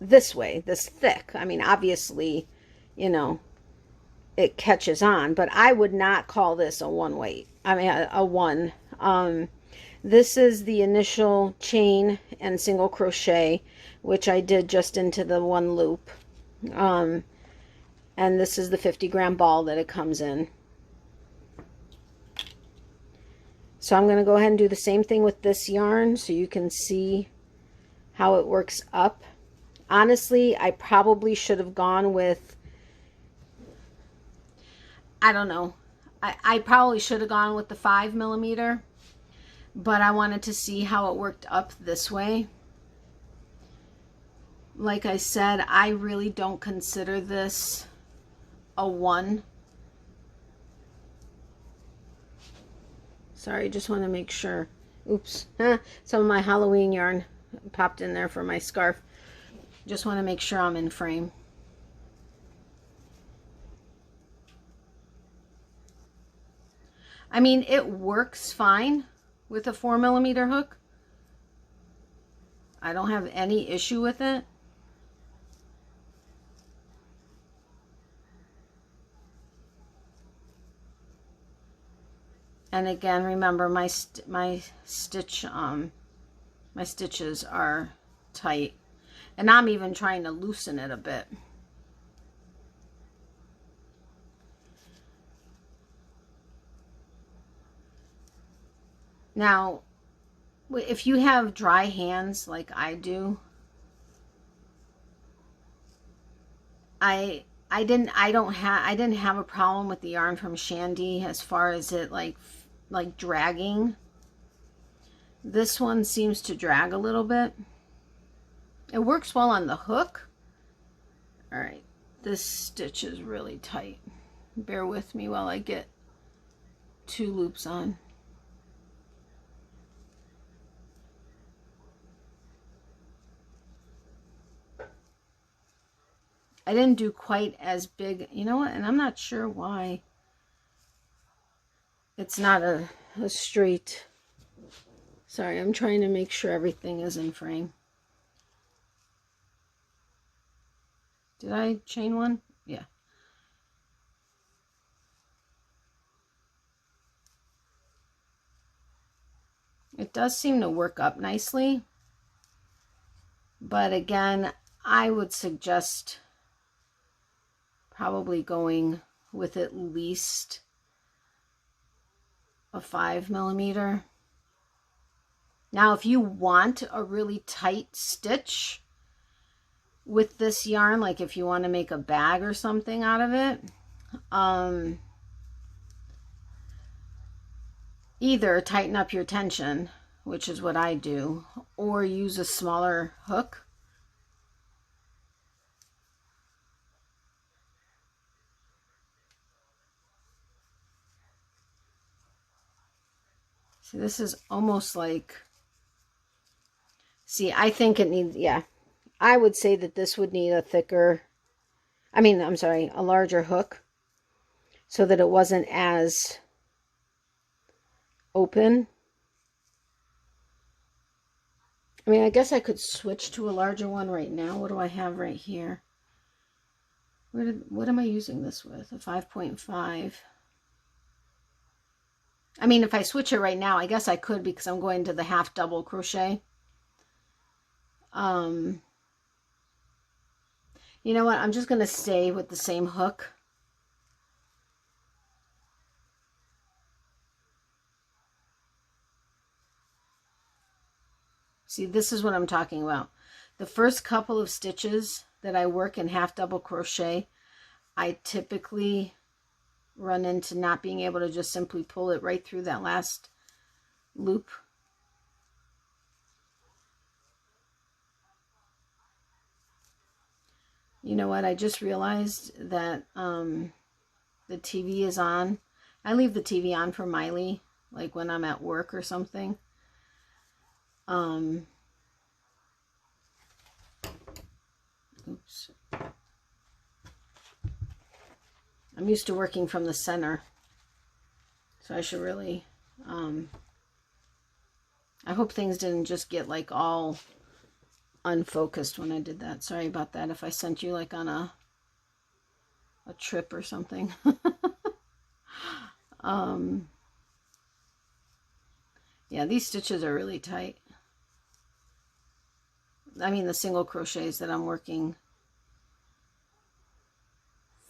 this way, this thick. I mean, obviously, you know, it catches on, but I would not call this a 1 weight. I mean, a 1. This is the initial chain and single crochet, which I did just into the 1 loop. And this is the 50 gram ball that it comes in. So I'm going to go ahead and do the same thing with this yarn so you can see how it works up. Honestly, I probably should have gone with, I don't know, I probably should have gone with the 5 millimeter. But I wanted to see how it worked up this way. Like I said, I really don't consider this a 1. Sorry, just want to make sure. Oops. Some of my Halloween yarn popped in there for my scarf. Just want to make sure I'm in frame. I mean, it works fine with a 4mm hook. I don't have any issue with it. And again, remember my stitches are tight, and I'm even trying to loosen it a bit. Now, if you have dry hands like I do, I didn't have a problem with the yarn from Shandy as far as it like dragging. This one seems to drag a little bit. It works well on the hook. All right, this stitch is really tight. Bear with me while I get 2 loops on. I didn't do quite as big, you know what, and I'm not sure why it's not a straight. Sorry, I'm trying to make sure everything is in frame. Did I chain one? Yeah. It does seem to work up nicely, but again, I would suggest probably going with at least a 5mm. Now, if you want a really tight stitch with this yarn, like if you want to make a bag or something out of it, either tighten up your tension, which is what I do, or use a smaller hook. See, this is almost like, see, I think it needs, yeah, I would say that this would need a thicker, I'm sorry, a larger hook so that it wasn't as open. I mean, I guess I could switch to a larger one right now. What do I have right here? What am I using this with? A 5.5. I mean, if I switch it right now, I guess I could because I'm going to the half double crochet. You know what? I'm just going to stay with the same hook. See, this is what I'm talking about. The first couple of stitches that I work in half double crochet, I typically run into not being able to just simply pull it right through that last loop. You know what? I just realized that the TV is on. I leave the TV on for Miley, like when I'm at work or something. Oops. I'm used to working from the center, so I should really, I hope things didn't just get like all unfocused when I did that. Sorry about that if I sent you like on a trip or something. Yeah, these stitches are really tight. I mean, the single crochets that I'm working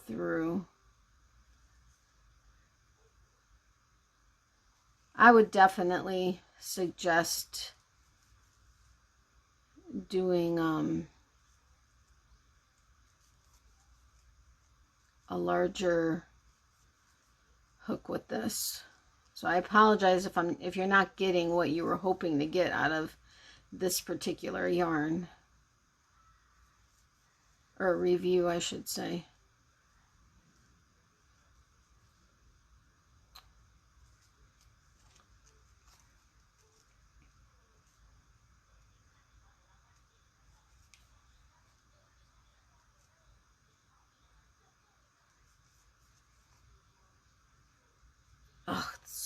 through. I would definitely suggest doing a larger hook with this. So I apologize if you're not getting what you were hoping to get out of this particular yarn, or review, I should say.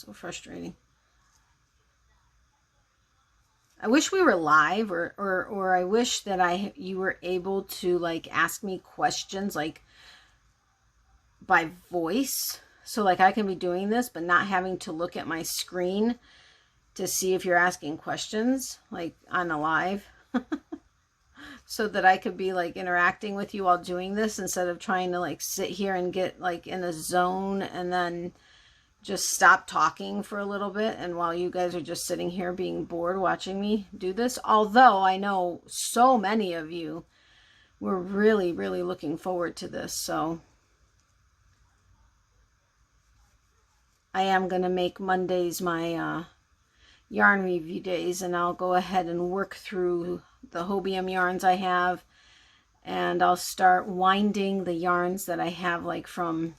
So frustrating. I wish we were live, or I wish that you were able to like ask me questions like by voice. So like I can be doing this but not having to look at my screen to see if you're asking questions like on a live. So that I could be like interacting with you while doing this instead of trying to like sit here and get like in a zone and then just stop talking for a little bit, and while you guys are just sitting here being bored watching me do this. Although I know so many of you were really, really looking forward to this. So I am going to make Mondays my yarn review days, and I'll go ahead and work through the Hobium yarns I have, and I'll start winding the yarns that I have like from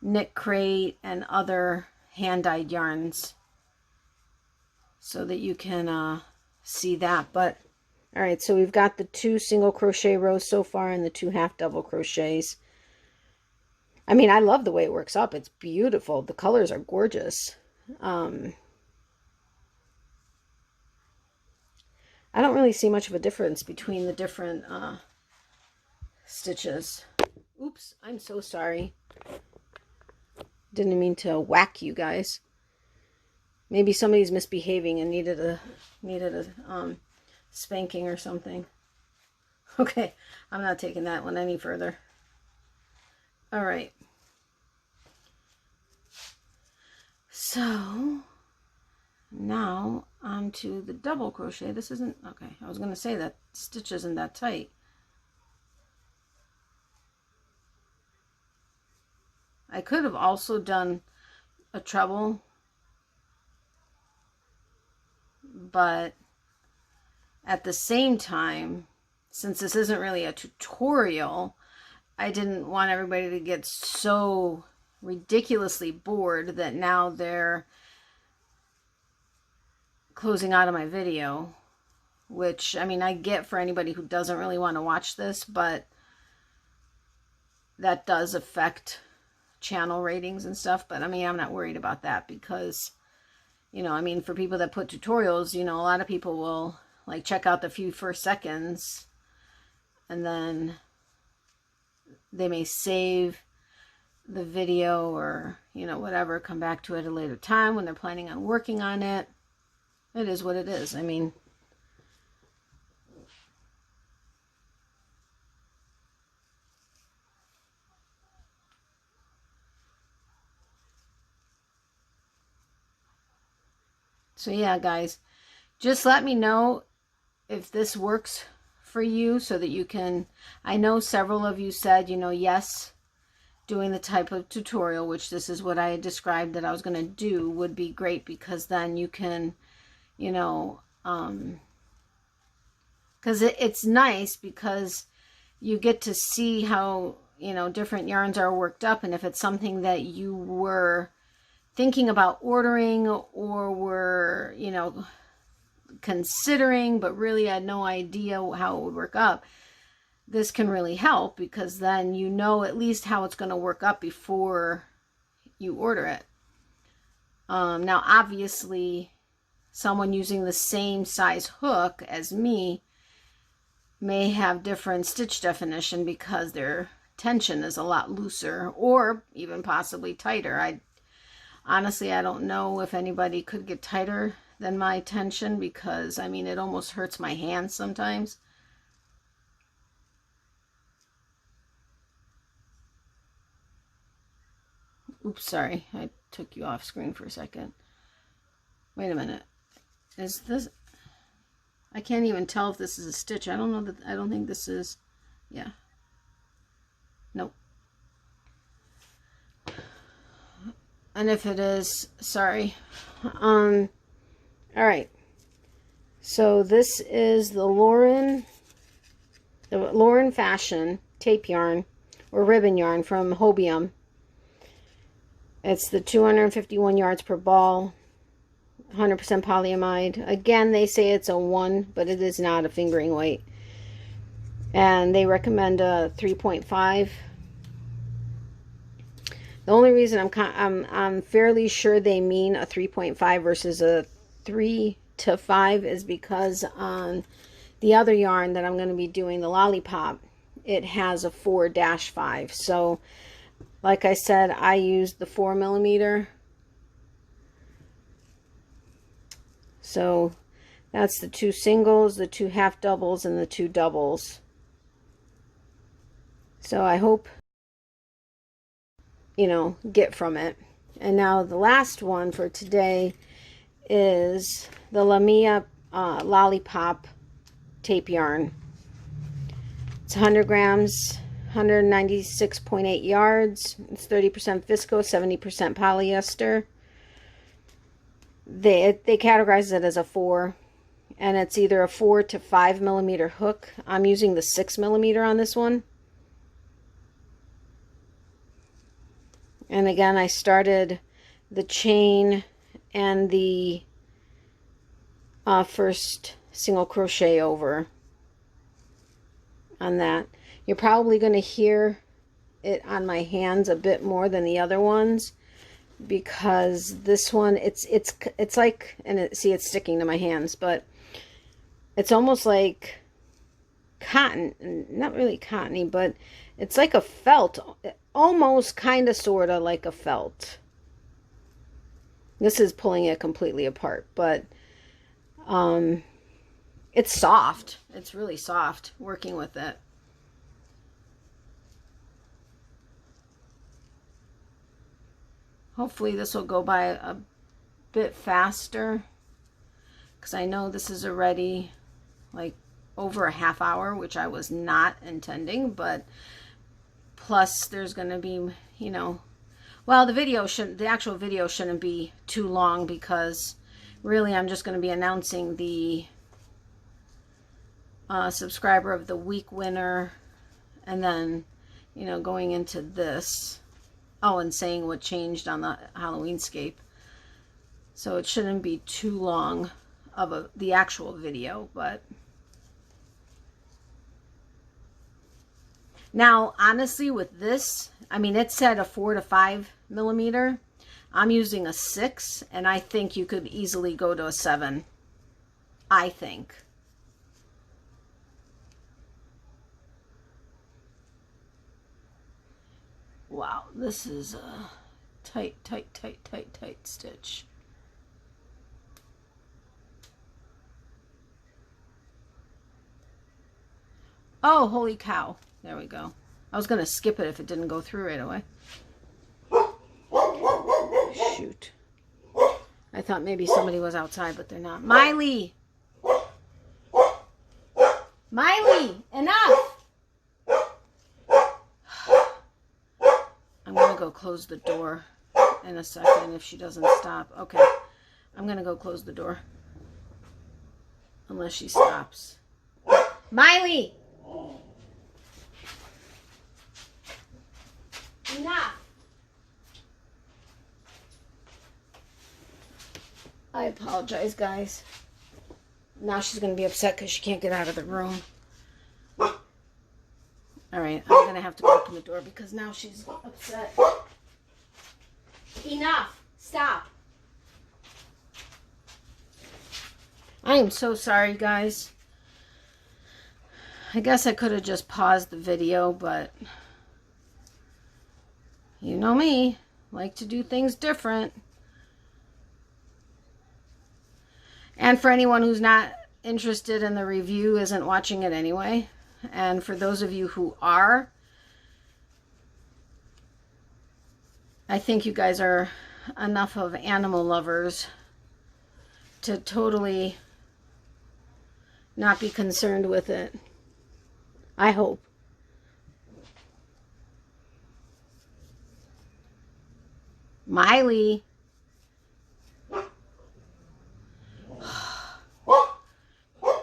Knit Crate and other hand-dyed yarns so that you can see that. But all right, so we've got the 2 single crochet rows so far and the 2 half double crochets. I mean, I love the way it works up. It's beautiful. The colors are gorgeous. I don't really see much of a difference between the different stitches. Oops, I'm so sorry. Didn't mean to whack you guys. Maybe somebody's misbehaving and needed a spanking or something. Okay, I'm not taking that one any further. All right. So now on to the double crochet. This isn't okay. I was going to say that stitch isn't that tight. I could have also done a treble, but at the same time, since this isn't really a tutorial, I didn't want everybody to get so ridiculously bored that now they're closing out of my video, which, I mean, I get for anybody who doesn't really want to watch this, but that does affect channel ratings and stuff. But I mean, I'm not worried about that because, you know, I mean, for people that put tutorials, you know, a lot of people will like check out the few first seconds and then they may save the video or, you know, whatever, come back to it at a later time when they're planning on working on it. It is what it is. I mean, so yeah, guys, just let me know if this works for you so that you can, I know several of you said, you know, yes, doing the type of tutorial, which this is what I had described that I was going to do, would be great because then you can, you know, because it's nice because you get to see how, you know, different yarns are worked up, and if it's something that you were thinking about ordering or were, you know, considering but really had no idea how it would work up, this can really help because then you know at least how it's going to work up before you order it. Now obviously someone using the same size hook as me may have different stitch definition because their tension is a lot looser or even possibly tighter. Honestly, I don't know if anybody could get tighter than my tension because, I mean, it almost hurts my hands sometimes. Oops, sorry. I took you off screen for a second. Wait a minute. Is this... I can't even tell if this is a stitch. I don't know that... I don't think this is... Yeah. Nope. And if it is, sorry. All right. So this is the Lauren Fashion tape yarn or ribbon yarn from Hobium. It's the 251 yards per ball, 100% polyamide. Again, they say it's a 1, but it is not a fingering weight. And they recommend a 3.5. The only reason I'm fairly sure they mean a 3.5 versus a 3 to 5 is because on the other yarn that I'm going to be doing, the lollipop, it has a 4-5. So like I said, I used the 4mm. So that's the 2 singles, the 2 half doubles, and the 2 doubles. So I hope, you know, get from it. And now the last one for today is the Lamia Lollipop tape yarn. It's 100 grams, 196.8 yards. It's 30% viscose, 70% polyester. They categorize it as a 4, and it's either a 4 to 5mm hook. I'm using the 6mm on this one. And again, I started the chain and the first single crochet over on that. You're probably going to hear it on my hands a bit more than the other ones, because this one it's like, and see, it's sticking to my hands, but it's almost like cotton, not really cottony, but it's like a felt, almost kind of sort of like a felt. This is pulling it completely apart, but it's soft. It's really soft working with it. Hopefully this will go by a bit faster, because I know this is already like over a half hour, which I was not intending, but plus there's going to be, you know, well, the actual video shouldn't be too long, because really I'm just going to be announcing the subscriber of the week winner, and then, you know, going into this. Oh, and saying what changed on the Halloweenscape. So it shouldn't be too long of the actual video, but now honestly with this, I mean, it said a 4 to 5mm. I'm using a 6, and I think you could easily go to a 7. I think. Wow, this is a tight stitch. Oh, holy cow. There we go. I was going to skip it if it didn't go through right away. Shoot. I thought maybe somebody was outside, but they're not. Miley! Miley! Enough! I'm going to go close the door in a second if she doesn't stop. Okay. I'm going to go close the door. Unless she stops. Miley! Enough! I apologize, guys. Now she's going to be upset because she can't get out of the room. Alright, I'm going to have to open the door because now she's upset. Enough! Stop! I am so sorry, guys. I guess I could have just paused the video, but you know me, like to do things different. And for anyone who's not interested in the review, isn't watching it anyway. And for those of you who are, I think you guys are enough of animal lovers to totally not be concerned with it. I hope. Miley.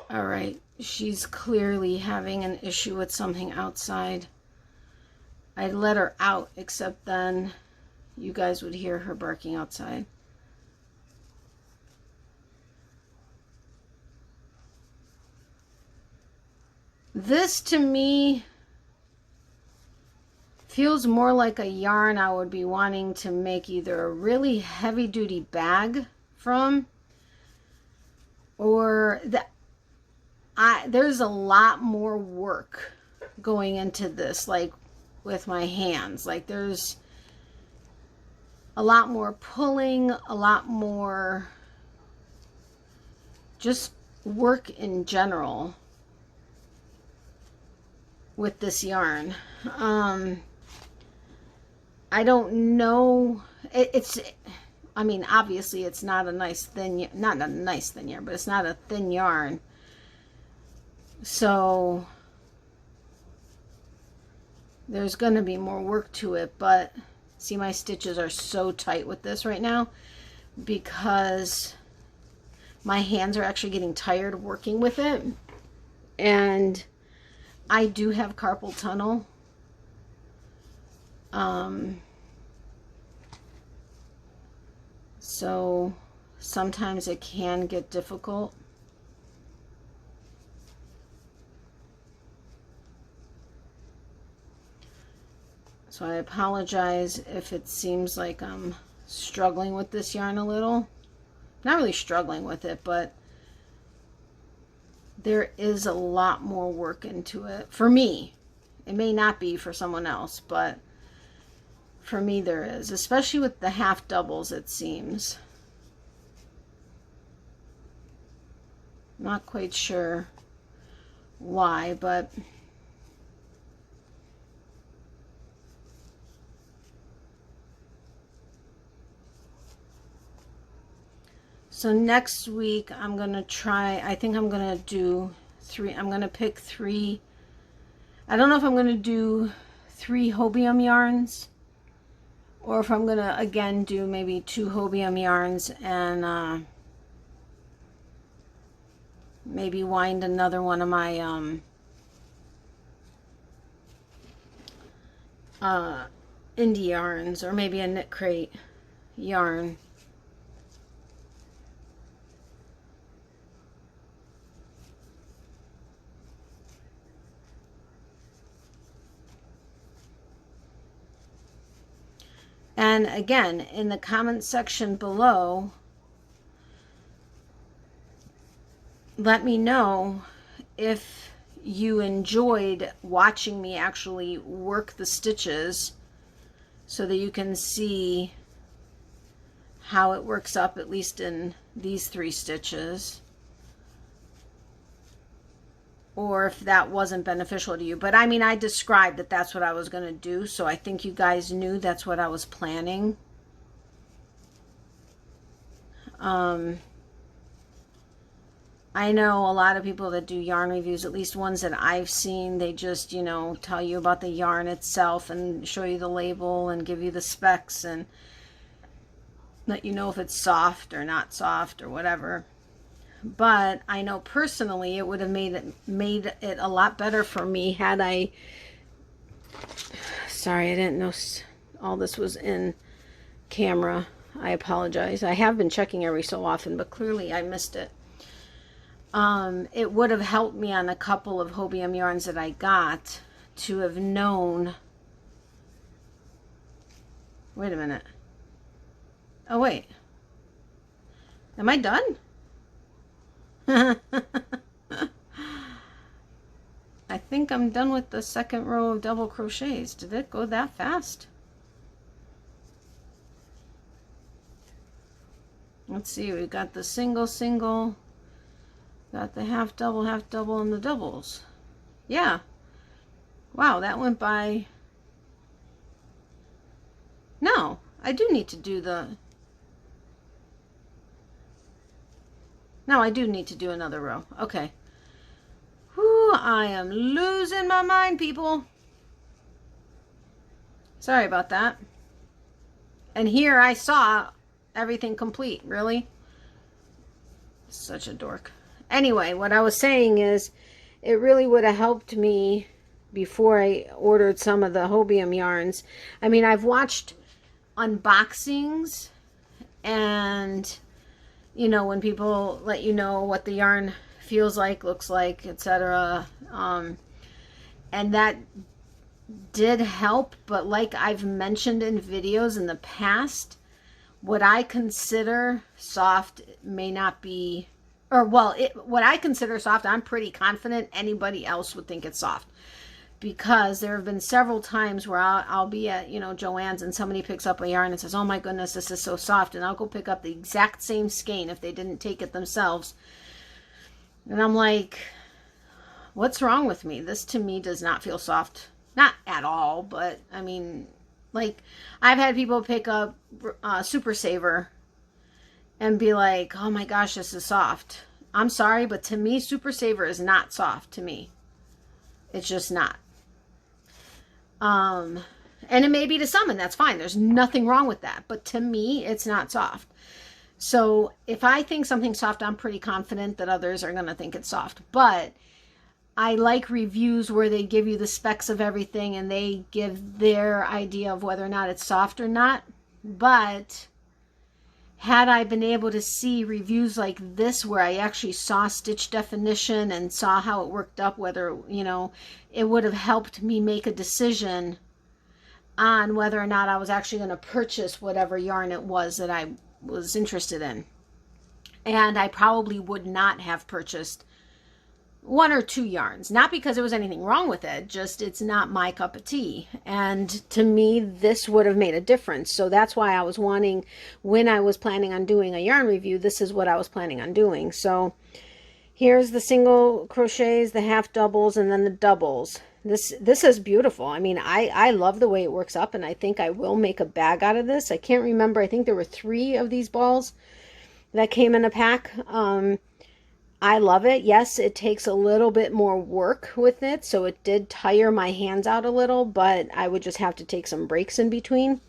All right. She's clearly having an issue with something outside. I'd let her out, except then you guys would hear her barking outside. This, to me, feels more like a yarn I would be wanting to make either a really heavy duty bag from, or there's a lot more work going into this, like with my hands. Like there's a lot more pulling, a lot more just work in general with this yarn. I don't know. I mean, obviously it's not a nice thin, not a nice thin yarn, but it's not a thin yarn. So there's going to be more work to it, but see, my stitches are so tight with this right now because my hands are actually getting tired working with it. And I do have carpal tunnel. So sometimes it can get difficult. So I apologize if it seems like I'm struggling with this yarn a little. Not really struggling with it, but there is a lot more work into it. For me, it may not be for someone else, but for me there is. Especially with the half doubles, it seems. Not quite sure why, but so next week I'm going to try, I think I'm going to do I'm going to pick 3. I don't know if I'm going to do 3 hobium yarns or if I'm going to again do maybe 2 hobium yarns and maybe wind another one of my indie yarns, or maybe a knit crate yarn. And again, in the comment section below, let me know if you enjoyed watching me actually work the stitches so that you can see how it works up, at least in these 3 stitches, or if that wasn't beneficial to you. But I mean, I described that that's what I was going to do, so I think you guys knew that's what I was planning. I know a lot of people that do yarn reviews, at least ones that I've seen, they just, you know, tell you about the yarn itself and show you the label and give you the specs and let you know if it's soft or not soft or whatever. But I know personally it would have made it a lot better for me had I, sorry, I didn't know all this was in camera. I apologize. I have been checking every so often, but clearly I missed it. It would have helped me on a couple of hobium yarns that I got to have known. Wait a minute. Oh, wait. Am I done? I think I'm done with the second row of double crochets. Did it go that fast? Let's see, we've got the single, got the half double, and the doubles. Yeah. Wow, that went by. No, I do need to do the. No, I do need to do another row. Okay. Whew, I am losing my mind, people. Sorry about that. And here I saw everything complete. Really? Such a dork. Anyway, what I was saying is it really would have helped me before I ordered some of the hobium yarns. I mean, I've watched unboxings and, you know, when people let you know what the yarn feels like, looks like, etc. And that did help, but like I've mentioned in videos in the past, what I consider soft may not be, or well, what I consider soft, I'm pretty confident anybody else would think it's soft. Because there have been several times where I'll be at, Joann's, and somebody picks up a yarn and says, oh my goodness, this is so soft. And I'll go pick up the exact same skein if they didn't take it themselves. And I'm like, what's wrong with me? This to me does not feel soft. Not at all, but I mean, like, I've had people pick up Super Saver and be like, oh my gosh, this is soft. I'm sorry, but to me, Super Saver is not soft to me. It's just not. And it may be to some, and that's fine. There's nothing wrong with that. But to me, it's not soft. So if I think something's soft, I'm pretty confident that others are going to think it's soft. But I like reviews where they give you the specs of everything and they give their idea of whether or not it's soft or not. But had I been able to see reviews like this where I actually saw stitch definition and saw how it worked up, whether, it would have helped me make a decision on whether or not I was actually going to purchase whatever yarn it was that I was interested in. And I probably would not have purchased one or two yarns, not because there was anything wrong with it, just it's not my cup of tea. And to me, this would have made a difference. So that's why I was wanting, when I was planning on doing a yarn review, this is what I was planning on doing. So here's the single crochets, the half doubles, and then the doubles. This is beautiful. I mean, I love the way it works up, and I think I will make a bag out of this. I can't remember. I think there were 3 of these balls that came in a pack. I love it. Yes, it takes a little bit more work with it, so it did tire my hands out a little, but I would just have to take some breaks in between.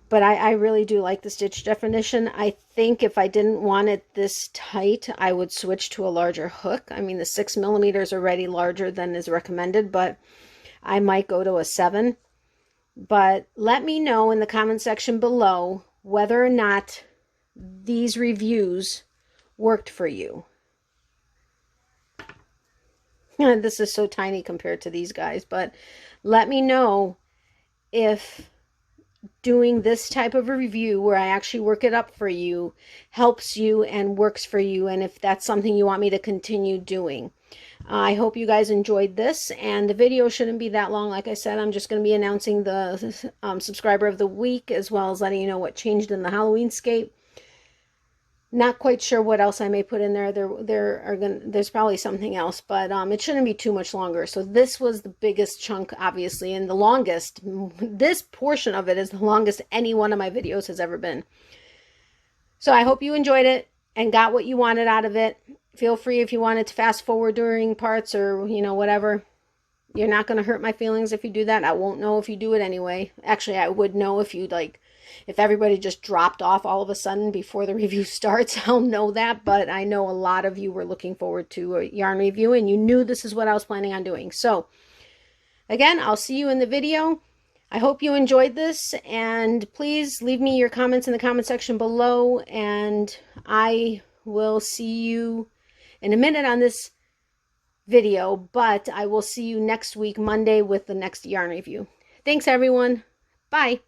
But I really do like the stitch definition. I think if I didn't want it this tight, I would switch to a larger hook. I mean, the 6mm is already larger than is recommended, but I might go to a 7. But let me know in the comment section below whether or not these reviews worked for you. This is so tiny compared to these guys, but let me know if doing this type of a review where I actually work it up for you helps you and works for you, and if that's something you want me to continue doing. I hope you guys enjoyed this, and the video shouldn't be that long. Like I said, I'm just going to be announcing the subscriber of the week, as well as letting you know what changed in the Halloween scape. Not quite sure what else I may put in there. There's probably something else, but it shouldn't be too much longer. So this was the biggest chunk, obviously, and the longest. This portion of it is the longest any one of my videos has ever been. So I hope you enjoyed it and got what you wanted out of it. Feel free if you wanted to fast forward during parts or, whatever. You're not going to hurt my feelings if you do that. I won't know if you do it anyway. Actually, I would know if you if everybody just dropped off all of a sudden before the review starts. I'll know that, but I know a lot of you were looking forward to a yarn review and you knew this is what I was planning on doing. So again, I'll see you in the video. I hope you enjoyed this, and please leave me your comments in the comment section below, and I will see you in a minute on this video, but I will see you next week, Monday, with the next yarn review. Thanks, everyone. Bye.